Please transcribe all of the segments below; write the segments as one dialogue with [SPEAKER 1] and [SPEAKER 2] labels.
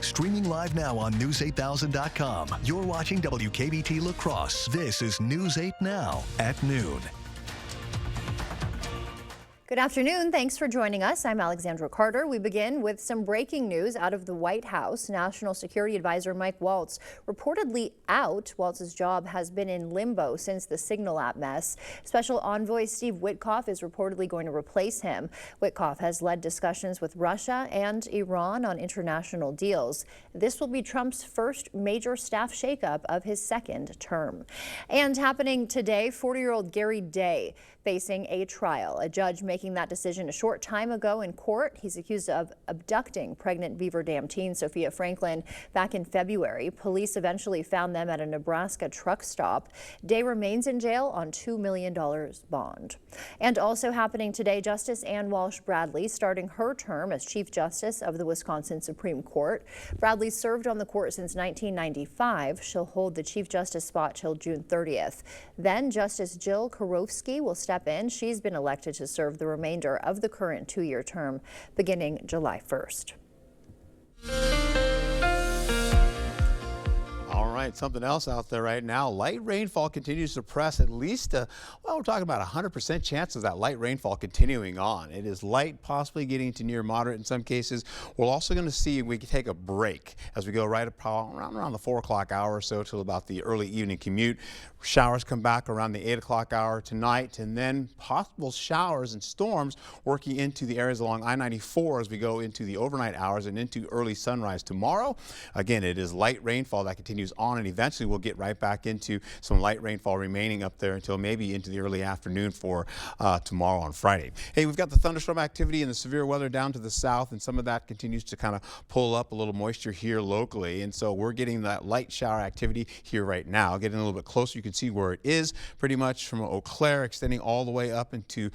[SPEAKER 1] Streaming live now on News8000.com. You're watching WKBT La Crosse. This is News 8 Now at noon.
[SPEAKER 2] Good afternoon. Thanks for joining us. I'm Alexandra Carter. We begin with some breaking news out of the White House. National Security Advisor Mike Waltz reportedly out. Waltz's job has been in limbo since the Signal app mess. Special Envoy Steve Witkoff is reportedly going to replace him. Witkoff has led discussions with Russia and Iran on international deals. This will be Trump's first major staff shakeup of his second term. And happening today, 40-year-old Gary Day facing a trial. A judge making that decision a short time ago in court. He's accused of abducting pregnant Beaver Dam teen Sophia Franklin back in February. Police eventually found them at a Nebraska truck stop. Day remains in jail on $2 million bond. And also happening today, Justice Ann Walsh Bradley starting her term as Chief Justice of the Wisconsin Supreme Court. Bradley served on the court since 1995. She'll hold the Chief Justice spot till June 30th. Then Justice Jill Karofsky will step in. She's been elected to serve the remainder of the current two-year term beginning July 1st.
[SPEAKER 3] All right, something else out there right now. Light rainfall continues to press at least, we're talking about 100% chance of that light rainfall continuing on. It is light, possibly getting to near moderate in some cases. We're also going to see we can take a break as we go right around the 4 o'clock hour or so till about the early evening commute. Showers come back around the 8 o'clock hour tonight, and then possible showers and storms working into the areas along I-94 as we go into the overnight hours and into early sunrise tomorrow. Again, it is light rainfall that continues on, and eventually we'll get right back into some light rainfall remaining up there until maybe into the early afternoon for tomorrow on Friday. Hey, we've got the thunderstorm activity and the severe weather down to the south, and some of that continues to kind of pull up a little moisture here locally, and so we're getting that light shower activity here right now. Getting a little bit closer, you can see where it is pretty much from Eau Claire extending all the way up into,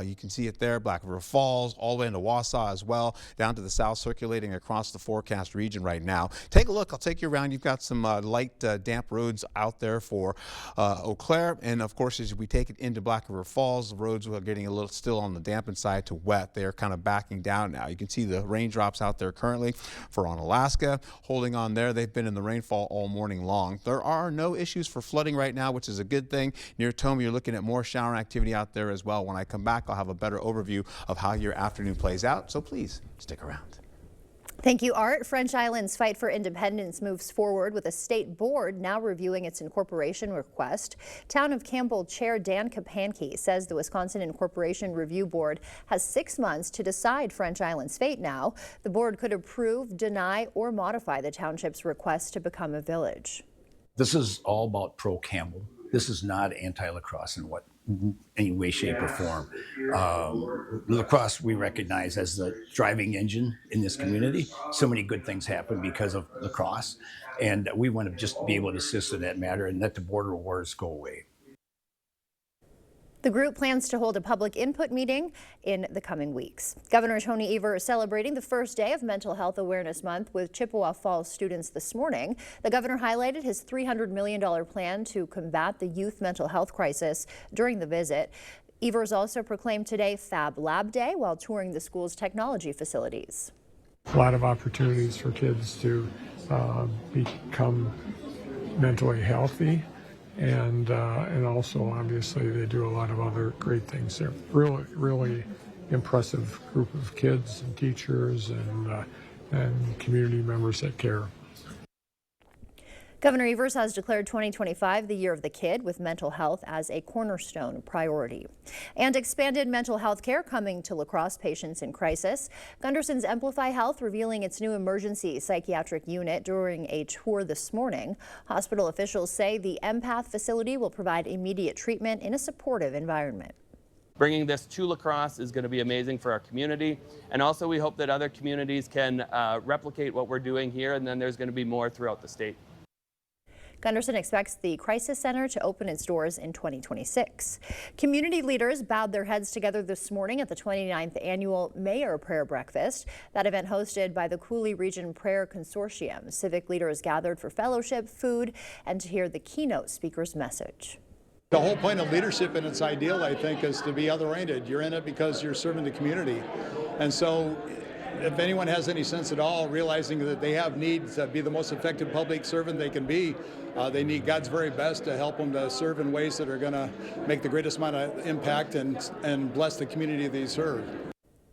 [SPEAKER 3] you can see it there, Black River Falls, all the way into Wausau as well, down to the south, circulating across the forecast region right now. Take a look. I'll take you around. You've got some light damp roads out there for Eau Claire, and of course as we take it into Black River Falls, the roads are getting a little still on the dampened side to wet. They're kind of backing down now. You can see the raindrops out there currently for Onalaska holding on there. They've been in the rainfall all morning long. There are no issues for flooding right now, which is a good thing. Near Tomah, you're looking at more shower activity out there as well. When I come back, I'll have a better overview of how your afternoon plays out, so please stick around.
[SPEAKER 2] Thank you, Art. French Island's fight for independence moves forward with a state board now reviewing its incorporation request. Town of Campbell Chair Dan Kapanke says the Wisconsin Incorporation Review Board has 6 months to decide French Island's fate now. The board could approve, deny, or modify the township's request to become a village.
[SPEAKER 4] This is all about pro-Campbell. This is not anti-La Crosse in any way, shape, or form. La Crosse we recognize as the driving engine in this community. So many good things happen because of La Crosse, and we want to just be able to assist in that matter and let the border wars go away.
[SPEAKER 2] The group plans to hold a public input meeting in the coming weeks. Governor Tony Evers is celebrating the first day of Mental Health Awareness Month with Chippewa Falls students this morning. The governor highlighted his $300 million plan to combat the youth mental health crisis during the visit. Evers also proclaimed today Fab Lab Day while touring the school's technology facilities.
[SPEAKER 5] A lot of opportunities for kids to become mentally healthy. And also, obviously, they do a lot of other great things. They're really impressive group of kids and teachers and community members that care.
[SPEAKER 2] Governor Evers has declared 2025 the year of the kid, with mental health as a cornerstone priority. And expanded mental health care coming to La Crosse patients in crisis. Gunderson's Amplify Health revealing its new emergency psychiatric unit during a tour this morning. Hospital officials say the Empath facility will provide immediate treatment in a supportive environment.
[SPEAKER 6] Bringing this to La Crosse is going to be amazing for our community, and also we hope that other communities can replicate what we're doing here, and then there's going to be more throughout the state.
[SPEAKER 2] Gunderson expects the Crisis Center to open its doors in 2026. Community leaders bowed their heads together this morning at the 29th annual Mayor Prayer Breakfast. That event hosted by the Coulee Region Prayer Consortium. Civic leaders gathered for fellowship, food, and to hear the keynote speaker's message.
[SPEAKER 7] The whole point of leadership and its ideal, I think, is to be other-oriented. You're in it because you're serving the community. And so if anyone has any sense at all, realizing that they have needs to be the most effective public servant they can be, they need God's very best to help them to serve in ways that are going to make the greatest amount of impact and bless the community they serve.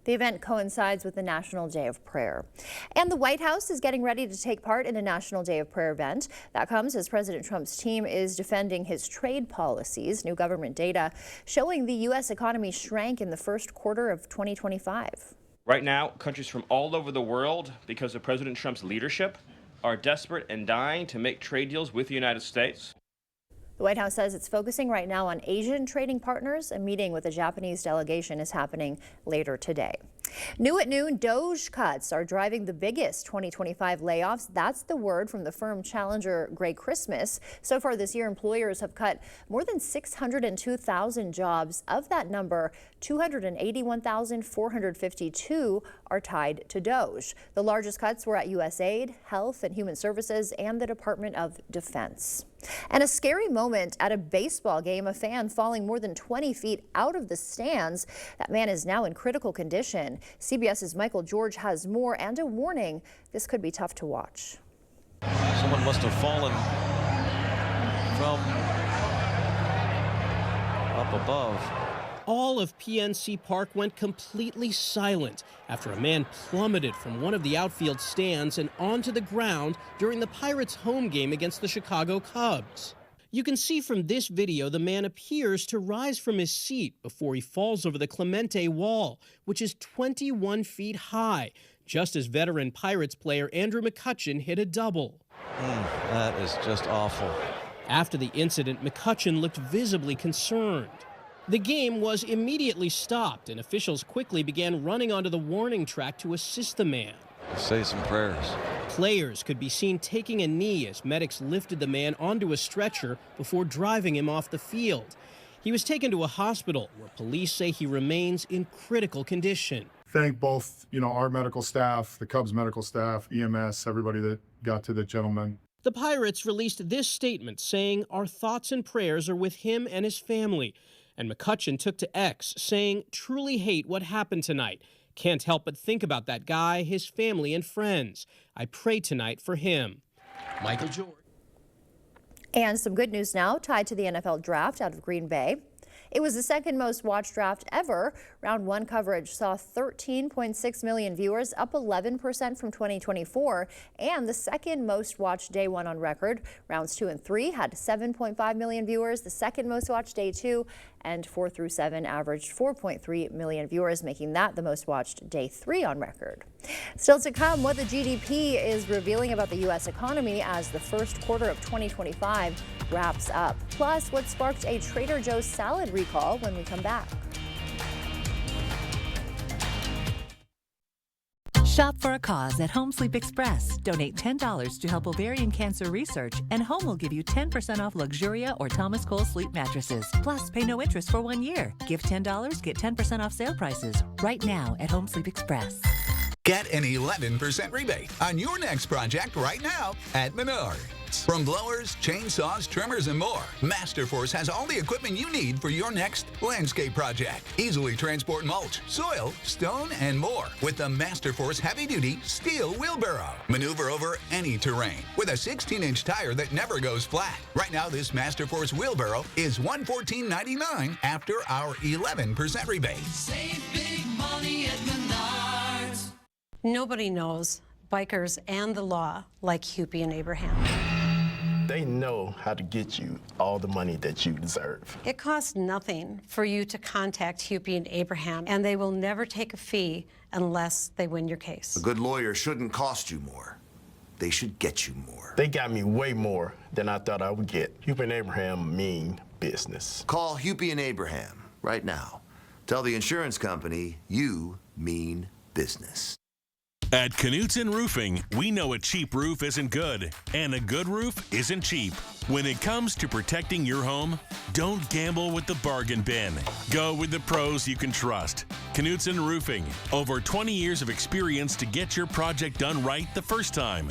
[SPEAKER 2] The event coincides with the National Day of Prayer. And the White House is getting ready to take part in a National Day of Prayer event. That comes as President Trump's team is defending his trade policies. New government data showing the U.S. economy shrank in the first quarter of 2025.
[SPEAKER 8] Right now, countries from all over the world, because of President Trump's leadership, are desperate and dying to make trade deals with the United States.
[SPEAKER 2] The White House says it's focusing right now on Asian trading partners. A meeting with a Japanese delegation is happening later today. New at noon, DOGE cuts are driving the biggest 2025 layoffs. That's the word from the firm challenger Gray Christmas. So far this year, employers have cut more than 602,000 jobs. Of that number, 281,452 are tied to DOGE. The largest cuts were at USAID, Health and Human Services, and the Department of Defense. And a scary moment at a baseball game, a fan falling more than 20 feet out of the stands. That man is now in critical condition. CBS's Michael George has more and a warning. This could be tough to watch.
[SPEAKER 9] Someone must have fallen from up above.
[SPEAKER 10] All of PNC Park went completely silent after a man plummeted from one of the outfield stands and onto the ground during the Pirates' home game against the Chicago Cubs. You can see from this video the man appears to rise from his seat before he falls over the Clemente wall, which is 21 feet high, just as veteran Pirates player Andrew McCutchen hit a double.
[SPEAKER 9] That is just awful.
[SPEAKER 10] After the incident, McCutchen looked visibly concerned. The game was immediately stopped, and officials quickly began running onto the warning track to assist the man.
[SPEAKER 9] Say some prayers.
[SPEAKER 10] Players could be seen taking a knee as medics lifted the man onto a stretcher before driving him off the field. He was taken to a hospital where police say he remains in critical condition.
[SPEAKER 11] Thank both, our medical staff, the Cubs medical staff, EMS, everybody that got to the gentleman.
[SPEAKER 10] The Pirates released this statement saying, "Our thoughts and prayers are with him and his family." And McCutchen took to X saying, "Truly hate what happened tonight. Can't help but think about that guy, his family and friends. I pray tonight for him." Michael George.
[SPEAKER 2] And some good news now tied to the NFL draft out of Green Bay. It was the second most watched draft ever. Round 1 coverage saw 13.6 million viewers, up 11% from 2024, and the second most watched day 1 on record. Rounds 2 and 3 had 7.5 million viewers, the second most watched day 2, and 4 through 7 averaged 4.3 million viewers, making that the most watched day 3 on record. Still to come, what the GDP is revealing about the U.S. economy as the first quarter of 2025 wraps up. Plus, what sparked a Trader Joe's salad recall when we come back.
[SPEAKER 12] Shop for a cause at Home Sleep Express. Donate $10 to help ovarian cancer research, and Home will give you 10% off Luxuria or Thomas Cole sleep mattresses. Plus, pay no interest for 1 year. Give $10, get 10% off sale prices right now at Home Sleep Express.
[SPEAKER 13] Get an 11% rebate on your next project right now at Menards. From blowers, chainsaws, trimmers, and more, Masterforce has all the equipment you need for your next landscape project. Easily transport mulch, soil, stone, and more with the Masterforce heavy-duty steel wheelbarrow. Maneuver over any terrain with a 16-inch tire that never goes flat. Right now, this Masterforce wheelbarrow is $114.99 after our 11% rebate.
[SPEAKER 14] Save big money at Menards. Nobody knows bikers and the law like Hupy and Abraham.
[SPEAKER 15] They know how to get you all the money that you deserve.
[SPEAKER 14] It costs nothing for you to contact Hupy and Abraham, and they will never take a fee unless they win your case.
[SPEAKER 16] A good lawyer shouldn't cost you more. They should get you more.
[SPEAKER 15] They got me way more than I thought I would get. Hupy and Abraham mean business.
[SPEAKER 16] Call Hupy and Abraham right now. Tell the insurance company you mean business.
[SPEAKER 17] At Knutson Roofing, we know a cheap roof isn't good, and a good roof isn't cheap. When it comes to protecting your home, don't gamble with the bargain bin. Go with the pros you can trust. Knutson Roofing, over 20 years of experience to get your project done right the first time.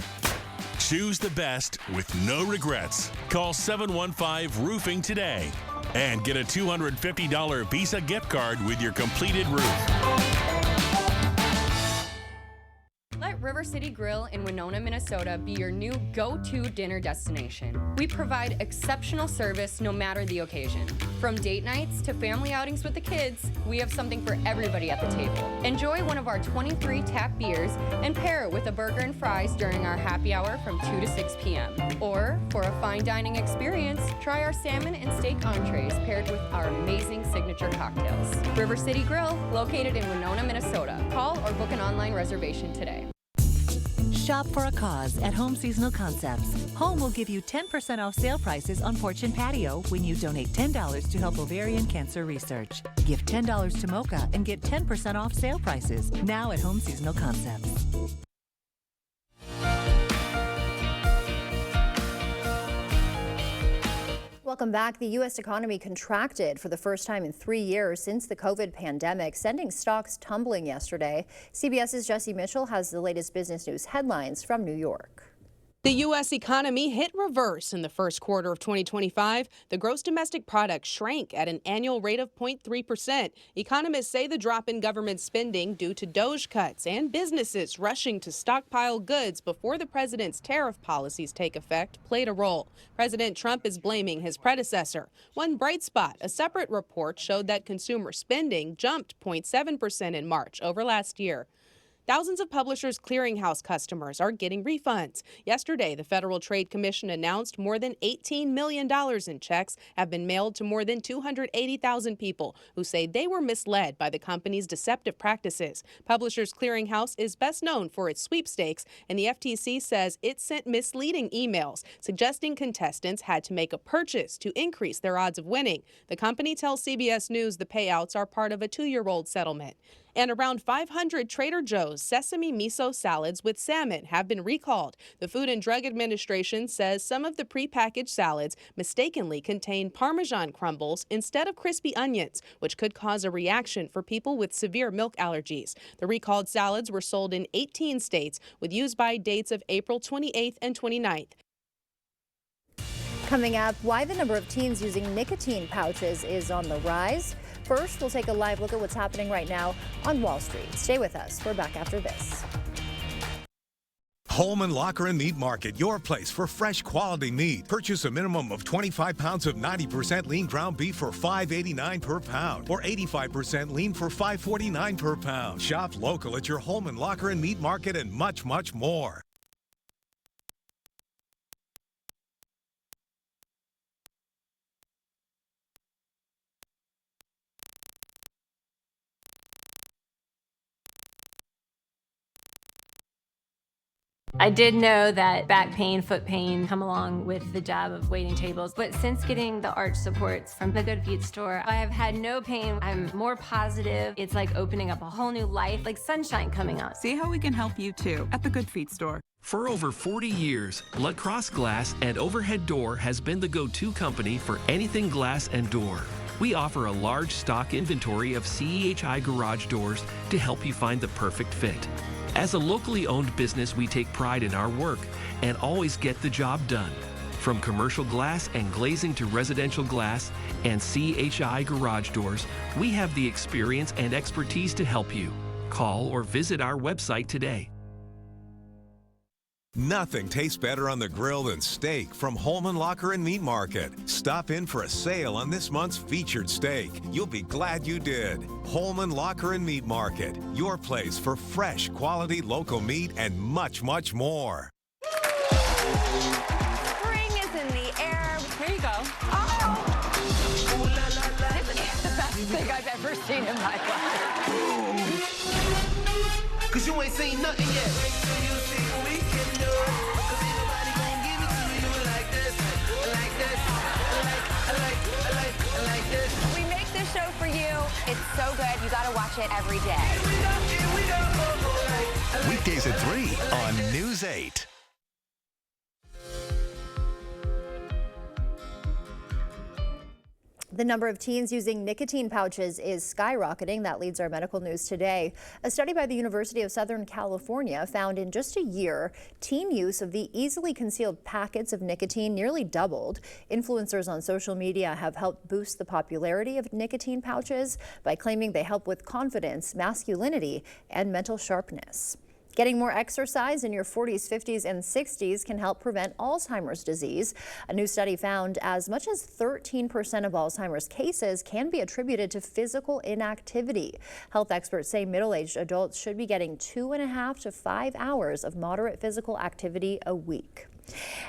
[SPEAKER 17] Choose the best with no regrets. Call 715-ROOFING today and get a $250 Visa gift card with your completed roof.
[SPEAKER 18] River City Grill in Winona, Minnesota be your new go-to dinner destination. We provide exceptional service no matter the occasion. From date nights to family outings with the kids, we have something for everybody at the table. Enjoy one of our 23 tap beers and pair it with a burger and fries during our happy hour from 2 to 6 p.m. Or, for a fine dining experience, try our salmon and steak entrees paired with our amazing signature cocktails. River City Grill, located in Winona, Minnesota. Call or book an online reservation today.
[SPEAKER 12] Shop for a cause at Home Seasonal Concepts. Home will give you 10% off sale prices on porch and patio when you donate $10 to help ovarian cancer research. Give $10 to Mocha and get 10% off sale prices now at Home Seasonal Concepts.
[SPEAKER 2] Welcome back. The U.S. economy contracted for the first time in 3 years since the COVID pandemic, sending stocks tumbling yesterday. CBS's Jesse Mitchell has the latest business news headlines from New York.
[SPEAKER 19] The U.S. economy hit reverse in the first quarter of 2025. The gross domestic product shrank at an annual rate of 0.3%. Economists say the drop in government spending due to DOGE cuts and businesses rushing to stockpile goods before the president's tariff policies take effect played a role. President Trump is blaming his predecessor. One bright spot, a separate report showed that consumer spending jumped 0.7% in March over last year. Thousands of Publishers Clearinghouse customers are getting refunds. Yesterday, the Federal Trade Commission announced more than $18 million in checks have been mailed to more than 280,000 people who say they were misled by the company's deceptive practices. Publishers Clearinghouse is best known for its sweepstakes, and the FTC says it sent misleading emails suggesting contestants had to make a purchase to increase their odds of winning. The company tells CBS News the payouts are part of a 2-year-old settlement. And around 500 Trader Joe's sesame miso salads with salmon have been recalled. The Food and Drug Administration says some of the prepackaged salads mistakenly contain Parmesan crumbles instead of crispy onions, which could cause a reaction for people with severe milk allergies. The recalled salads were sold in 18 states with use-by dates of April 28th and 29th.
[SPEAKER 2] Coming up, why the number of teens using nicotine pouches is on the rise. First, we'll take a live look at what's happening right now on Wall Street. Stay with us. We're back after this.
[SPEAKER 20] Holman Locker and Meat Market, your place for fresh quality meat. Purchase a minimum of 25 pounds of 90% lean ground beef for $5.89 per pound or 85% lean for $5.49 per pound. Shop local at your Holman Locker and Meat Market and much, much more.
[SPEAKER 21] I did know that back pain, foot pain come along with the job of waiting tables, but since getting the arch supports from the Good Feet store, I have had no pain. I'm more positive. It's like opening up a whole new life, like sunshine coming out.
[SPEAKER 22] See how we can help you too at the Good Feet store.
[SPEAKER 23] For over 40 years, La Crosse Glass and Overhead Door has been the go-to company for anything glass and door. We offer a large stock inventory of CEHI garage doors to help you find the perfect fit. As a locally owned business, we take pride in our work and always get the job done. From commercial glass and glazing to residential glass and CHI garage doors, we have the experience and expertise to help you. Call or visit our website today.
[SPEAKER 20] Nothing tastes better on the grill than steak from Holman Locker and Meat Market. Stop in for a sale on this month's featured steak. You'll be glad you did. Holman Locker and Meat Market, your place for fresh, quality local meat and much, much more.
[SPEAKER 24] Spring is in the air. Here you go. Oh! This is the best thing I've ever seen in my life.
[SPEAKER 25] 'Cause you ain't seen nothing yet.
[SPEAKER 24] We make this show for you. It's so good. You gotta watch it every day.
[SPEAKER 1] Weekdays at 3 on News 8.
[SPEAKER 2] The number of teens using nicotine pouches is skyrocketing. That leads our medical news today. A study by the University of Southern California found in just a year, teen use of the easily concealed packets of nicotine nearly doubled. Influencers on social media have helped boost the popularity of nicotine pouches by claiming they help with confidence, masculinity, and mental sharpness. Getting more exercise in your 40s, 50s, and 60s can help prevent Alzheimer's disease. A new study found as much as 13% of Alzheimer's cases can be attributed to physical inactivity. Health experts say middle-aged adults should be getting 2.5 to 5 hours of moderate physical activity a week.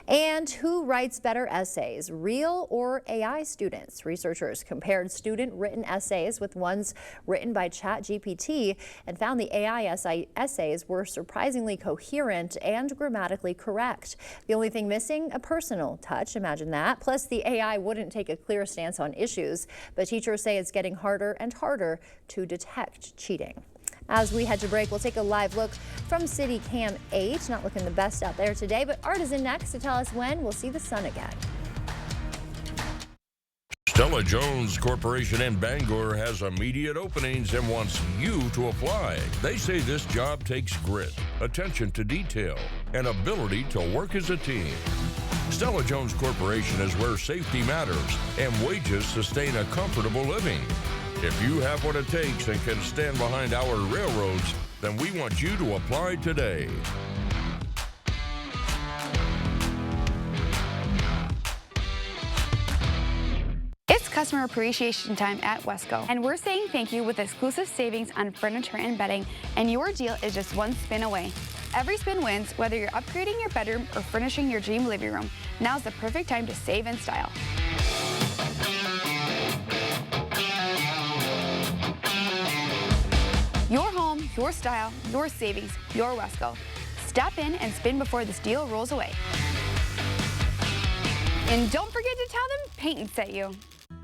[SPEAKER 2] And who writes better essays, real or AI students? Researchers compared student-written essays with ones written by ChatGPT and found the AI essays were surprisingly coherent and grammatically correct. The only thing missing, a personal touch, imagine that. Plus, the AI wouldn't take a clear stance on issues, but teachers say it's getting harder and harder to detect cheating. As we head to break, we'll take a live look from City Cam 8. Not looking the best out there today, but Art is in next to tell us when we'll see the sun again.
[SPEAKER 3] Stella-Jones Corporation in Bangor has immediate openings and wants you to apply. They say this job takes grit, attention to detail, and ability to work as a team. Stella-Jones Corporation is where safety matters and wages sustain a comfortable living. If you have what it takes and can stand behind our railroads, then we want you to apply today.
[SPEAKER 24] It's customer appreciation time at Wesco, and we're saying thank you with exclusive savings on furniture and bedding, and your deal is just one spin away. Every spin wins, whether you're upgrading your bedroom or furnishing your dream living room. Now's the perfect time to save in style. Your home, your style, your savings, your Wesco. Stop in and spin before this deal rolls away. And don't forget to tell them Peyton sent you.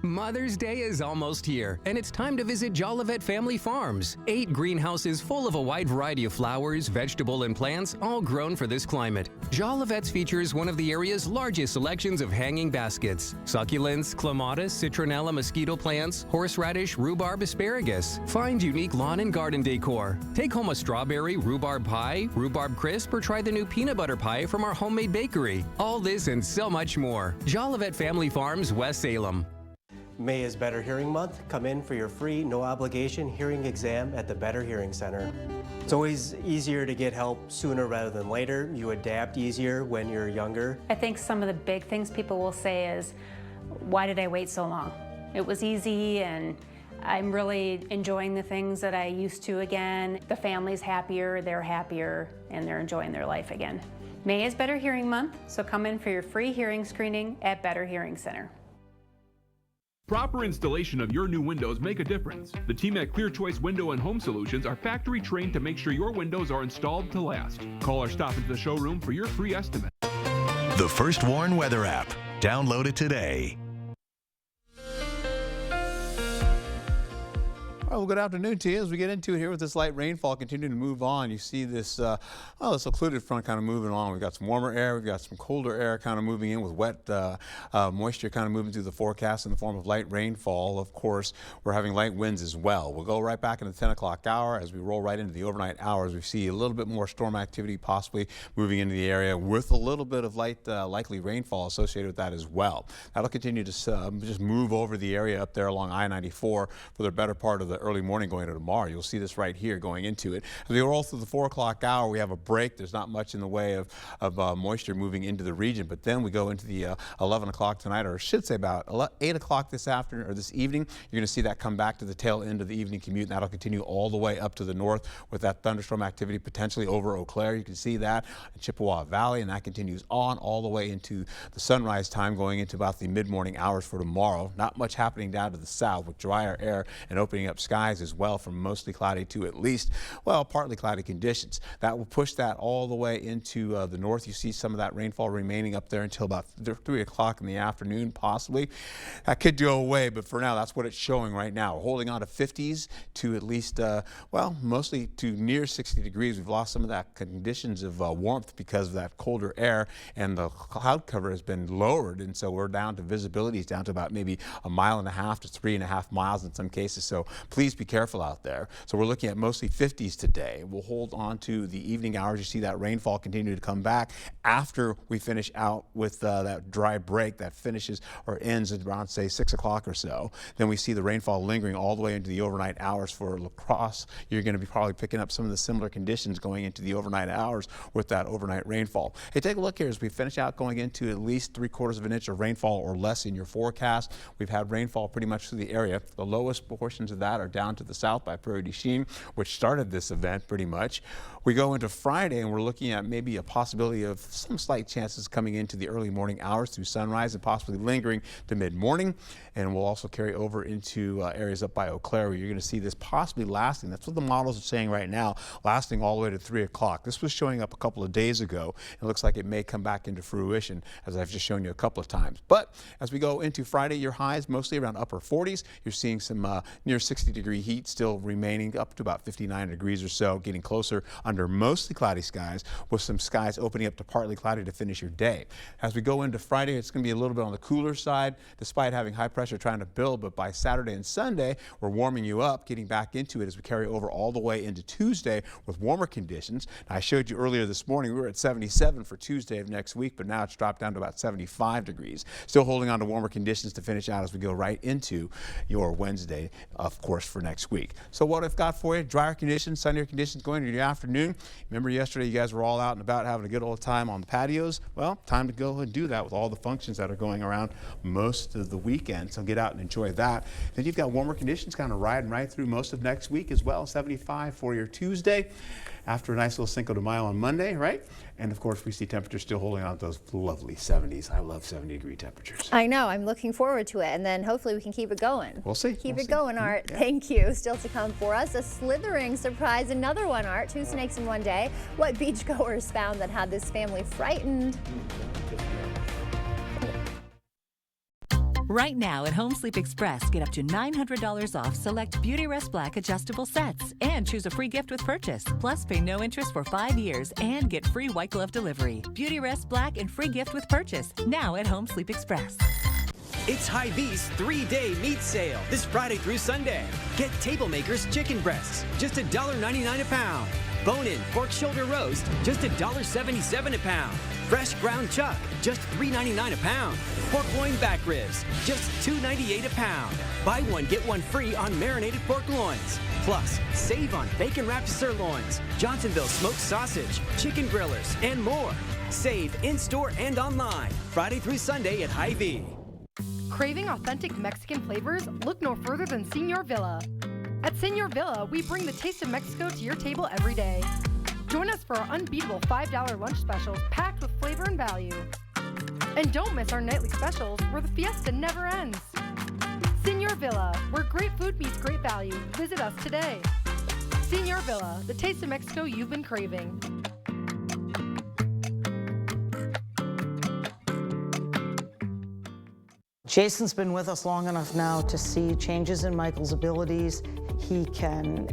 [SPEAKER 4] Mother's Day is almost here, and it's time to visit Jolivet Family Farms. 8 greenhouses full of a wide variety of flowers, vegetable, and plants, all grown for this climate. Jolivet's features one of the area's largest selections of hanging baskets: succulents, clematis, citronella, mosquito plants, horseradish, rhubarb, asparagus. Find unique lawn and garden decor. Take home a strawberry rhubarb pie, rhubarb crisp, or try the new peanut butter pie from our homemade bakery. All this and so much more. Jolivet Family Farms, West Salem.
[SPEAKER 5] May is Better Hearing Month. Come in for your free, no-obligation hearing exam at the Better Hearing Center. It's always easier to get help sooner rather than later. You adapt easier when you're younger.
[SPEAKER 6] I think some of the big things people will say is, why did I wait so long? It was easy, and I'm really enjoying the things that I used to again. The family's happier, they're happier, and they're enjoying their life again. May is Better Hearing Month, so come in for your free hearing screening at Better Hearing Center.
[SPEAKER 25] Proper installation of your new windows make a difference. The team at Clear Choice Window and Home Solutions are factory trained to make sure your windows are installed to last. Call or stop into the showroom for your free estimate.
[SPEAKER 1] The First Warn Weather app. Download it today.
[SPEAKER 26] Well, good afternoon to you. As we get into it here with this light rainfall continuing to move on, you see this, this occluded front kind of moving on. We've got some warmer air, we've got some colder air kind of moving in with wet moisture kind of moving through the forecast in the form of light rainfall. Of course, we're having light winds as well. We'll go right back in the 10 o'clock hour. As we roll right into the overnight hours, we see a little bit more storm activity possibly moving into the area with a little bit of light likely rainfall associated with that as well. That'll continue to just move over the area up there along I-94 for the better part of the early morning going into tomorrow. You'll see this right here going into it. As we roll through the 4 o'clock hour, we have a break. There's not much in the way of moisture moving into the region, but then we go into the 11 o'clock tonight, or I should say about 8 o'clock this afternoon or this evening. You're going to see that come back to the tail end of the evening commute, and that'll continue all the way up to the north with that thunderstorm activity potentially over Eau Claire. You can see that in Chippewa Valley, and that continues on all the way into the sunrise time going into about the mid-morning hours for tomorrow. Not much happening down to the south with drier air and opening up skies as well from mostly cloudy to at least, well, partly cloudy conditions. That will push that all the way into the north. You see some of that rainfall remaining up there until about 3 o'clock in the afternoon, possibly. That could go away, but for now, that's what it's showing right now. We're holding on to 50s to at least, well, mostly to near 60 degrees. We've lost some of that conditions of warmth because of that colder air, and the cloud cover has been lowered, and so we're down to visibility is down to about maybe 1.5 to 3.5 miles in some cases. So please be careful out there. So we're looking at mostly 50s today. We'll hold on to the evening hours. You see that rainfall continue to come back after we finish out with that dry break that finishes or ends at around, say, 6 o'clock or so. Then we see the rainfall lingering all the way into the overnight hours for La Crosse. You're going to be probably picking up some of the similar conditions going into the overnight hours with that overnight rainfall. Hey, take a look here as we finish out going into at least 3/4 of an inch of rainfall or less in your forecast. We've had rainfall pretty much through the area. The lowest portions of that are down to the south by Prairie du Chien, which started this event pretty much. We go into Friday and we're looking at maybe a possibility of some slight chances coming into the early morning hours through sunrise and possibly lingering to mid-morning. And we'll also carry over into areas up by Eau Claire where you're going to see this possibly lasting. That's what the models are saying right now, lasting all the way to 3 o'clock. This was showing up a couple of days ago. It looks like it may come back into fruition, as I've just shown you a couple of times. But as we go into Friday, your highs mostly around upper 40s. You're seeing some near 60-degree heat still remaining up to about 59 degrees or so, getting closer under mostly cloudy skies with some skies opening up to partly cloudy to finish your day. As we go into Friday, it's going to be a little bit on the cooler side, despite having high pressure trying to build. But by Saturday and Sunday, we're warming you up, getting back into it as we carry over all the way into Tuesday with warmer conditions. Now, I showed you earlier this morning we were at 77 for Tuesday of next week, but now it's dropped down to about 75 degrees. Still holding on to warmer conditions to finish out as we go right into your Wednesday, of course, for next week. So what I've got for you, drier conditions, sunnier conditions going into the afternoon. Remember yesterday you guys were all out and about having a good old time on the patios? Well, time to go and do that with all the functions that are going around most of the weekend. So get out and enjoy that. Then you've got warmer conditions kind of riding right through most of next week as well. 75 for your Tuesday after a nice little Cinco de Mayo on Monday, right? And of course, we see temperatures still holding on to those lovely 70s. I love 70-degree temperatures.
[SPEAKER 2] I know. I'm looking forward to it. And then hopefully we can keep it going.
[SPEAKER 26] We'll see.
[SPEAKER 2] Keep it going, Art. Yeah. Thank you. Still to come for us, a slithering surprise. Another one, Art. 2 snakes in one day. What beachgoers found that had this family frightened?
[SPEAKER 12] Right now at Home Sleep Express, get up to $900 off select Beautyrest Black adjustable sets and choose a free gift with purchase. Plus, pay no interest for 5 years and get free white glove delivery. Beautyrest Black and free gift with purchase. Now at Home Sleep Express.
[SPEAKER 7] It's Hy-Vee's 3-day meat sale this Friday through Sunday. Get Table Makers chicken breasts, just $1.99 a pound. Bone-in pork shoulder roast, just $1.77 a pound. Fresh ground chuck, just $3.99 a pound. Pork loin back ribs, just $2.98 a pound. Buy one, get one free on marinated pork loins. Plus, save on bacon-wrapped sirloins, Johnsonville smoked sausage, chicken grillers, and more. Save in-store and online, Friday through Sunday at Hy-Vee.
[SPEAKER 8] Craving authentic Mexican flavors? Look no further than Senor Villa. At Senor Villa, we bring the taste of Mexico to your table every day. Join us for our unbeatable $5 lunch specials packed with flavor and value. And don't miss our nightly specials where the fiesta never ends. Senor Villa, where great food meets great value. Visit us today. Senor Villa, the taste of Mexico you've been craving.
[SPEAKER 9] Jason's been with us long enough now to see changes in Michael's abilities. He can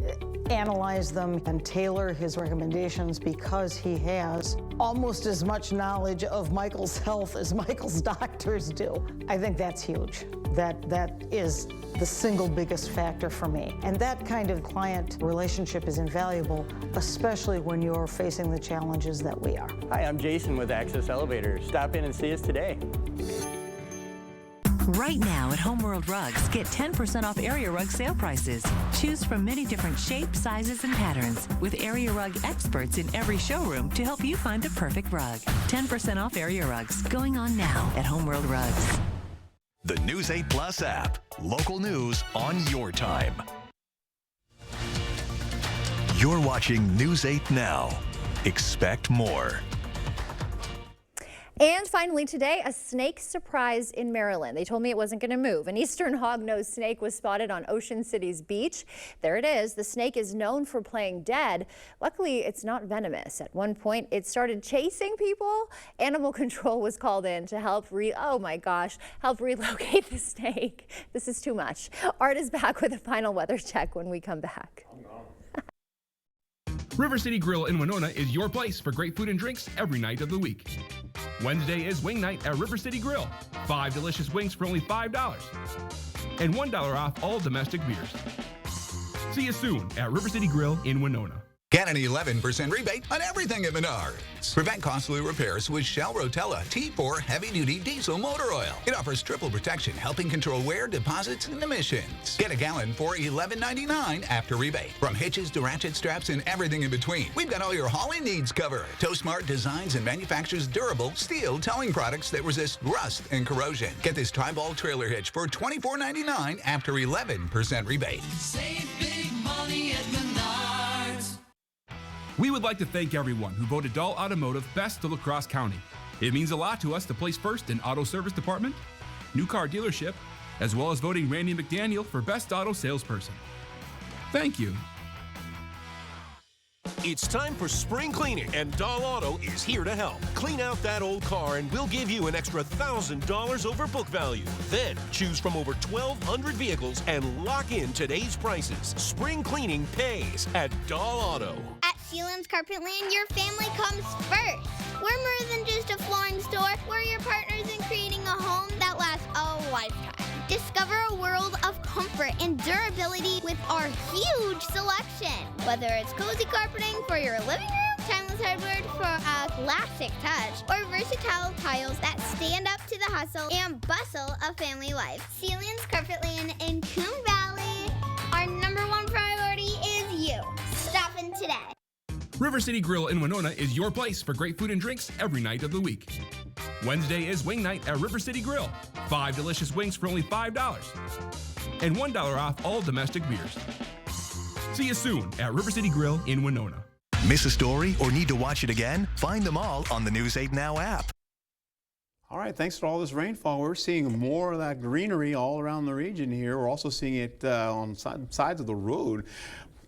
[SPEAKER 9] analyze them and tailor his recommendations because he has almost as much knowledge of Michael's health as Michael's doctors do. I think that's huge. That is the single biggest factor for me. And that kind of client relationship is invaluable, especially when you're facing the challenges that we are.
[SPEAKER 10] Hi, I'm Jason with Access Elevators. Stop in and see us today.
[SPEAKER 12] Right now at Homeworld Rugs, get 10% off Area Rug sale prices. Choose from many different shapes, sizes, and patterns with Area Rug experts in every showroom to help you find the perfect rug. 10% off Area Rugs going on now at Homeworld Rugs.
[SPEAKER 1] The News 8 Plus app. Local news on your time. You're watching News 8 Now. Expect more.
[SPEAKER 2] And finally today, a snake surprise in Maryland. They told me it wasn't going to move. An eastern hognose snake was spotted on Ocean City's beach. There it is. The snake is known for playing dead. Luckily, it's not venomous. At one point, it started chasing people. Animal control was called in to help help relocate the snake. This is too much. Art is back with a final weather check when we come back.
[SPEAKER 25] River City Grill in Winona is your place for great food and drinks every night of the week. Wednesday is wing night at River City Grill. 5 delicious wings for only $5. And $1 off all domestic beers. See you soon at River City Grill in Winona.
[SPEAKER 11] Get an 11% rebate on everything at Menards. Prevent costly repairs with Shell Rotella T4 heavy-duty diesel motor oil. It offers triple protection, helping control wear, deposits, and emissions. Get a gallon for $11.99 after rebate. From hitches to ratchet straps and everything in between, we've got all your hauling needs covered. TowSmart designs and manufactures durable steel towing products that resist rust and corrosion. Get this tri-ball trailer hitch for $24.99 after 11% rebate.
[SPEAKER 13] Save big money at Menards.
[SPEAKER 25] We would like to thank everyone who voted Dahl Automotive Best of La Crosse County. It means a lot to us to place first in auto service department, new car dealership, as well as voting Randy McDaniel for Best Auto Salesperson. Thank you.
[SPEAKER 14] It's time for spring cleaning, and Dahl Auto is here to help. Clean out that old car, and we'll give you an extra $1,000 over book value. Then choose from over 1,200 vehicles and lock in today's prices. Spring cleaning pays at Dahl Auto.
[SPEAKER 15] At Sealands Carpetland, your family comes first. We're more than just a flooring store. We're your partners in creating a home that lasts a lifetime. Discover a world of comfort and durability with our huge selection. Whether it's cozy carpeting for your living room, timeless hardwood for a classic touch, or versatile tiles that stand up to the hustle and bustle of family life. Sealands Carpetland in Coon Valley. Our #1 priority is you. Stop in today.
[SPEAKER 25] River City Grill in Winona is your place for great food and drinks every night of the week. Wednesday is wing night at River City Grill. 5 delicious wings for only $5. And $1 off all domestic beers. See you soon at River City Grill in Winona.
[SPEAKER 1] Miss a story or need to watch it again? Find them all on the News 8 Now app.
[SPEAKER 26] All right, thanks for all this rainfall. We're seeing more of that greenery all around the region here. We're also seeing it on sides of the road.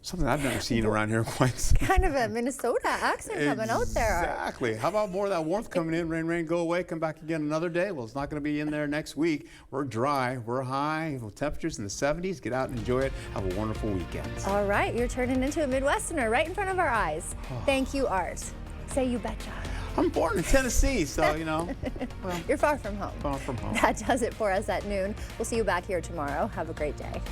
[SPEAKER 26] Something I've never seen around here quite.
[SPEAKER 2] Kind of a Minnesota accent coming out there.
[SPEAKER 26] Exactly. How about more of that warmth coming in? Rain, go away, come back again another day. Well, it's not going to be in there next week. We're dry. We're high. Temperatures in the 70s. Get out and enjoy it. Have a wonderful weekend.
[SPEAKER 2] All right, you're turning into a Midwesterner right in front of our eyes. Thank you, Art. Say you betcha.
[SPEAKER 26] I'm born in Tennessee, so, you know. Well,
[SPEAKER 2] you're far from home.
[SPEAKER 26] Far from home.
[SPEAKER 2] That does it for us at noon. We'll see you back here tomorrow. Have a great day.